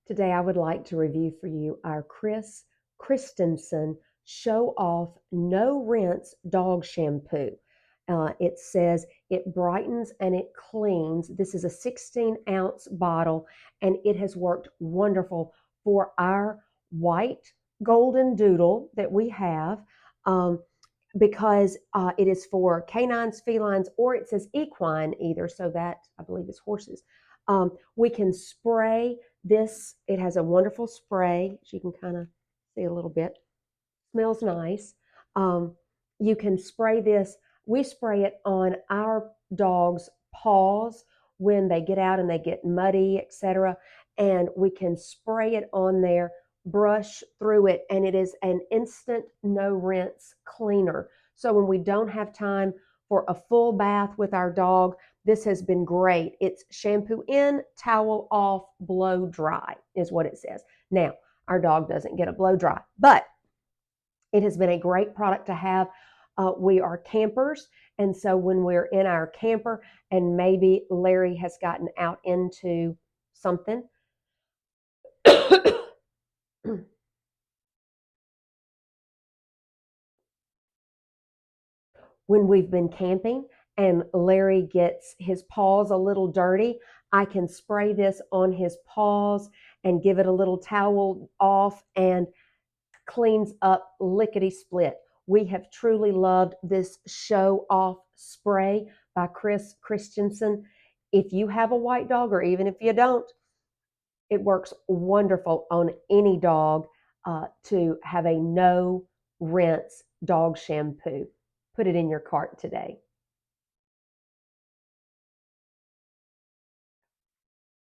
Today I would like to review for you our Chris Christensen Show Off No Rinse Dog Shampoo. It says it brightens and it cleans. This is a 16-ounce bottle and it has worked wonderful for our white golden doodle that we have. Because it is for canines, felines, or it says equine either, so that I believe is horses. We can spray this. It has a wonderful spray, as you can kind of see a little bit. Smells nice. You can spray this. We spray it on our dog's paws when they get out and they get muddy, etc. And we can spray it on there, brush through it, and it is an instant no rinse cleaner. So when we don't have time for a full bath with our dog, this has been great. It's shampoo in, towel off, blow dry is what it says. Now, our dog doesn't get a blow dry, but it has been a great product to have. We are campers, and so when we're in our camper and maybe Larry has gotten out into something, when we've been camping and Larry gets his paws a little dirty, I can spray this on his paws and give it a little towel off and cleans up lickety split. We have truly loved this Show Off spray by Chris Christensen. If you have a white dog, or even if you don't, it works wonderful on any dog to have a no rinse dog shampoo. Put it in your cart today.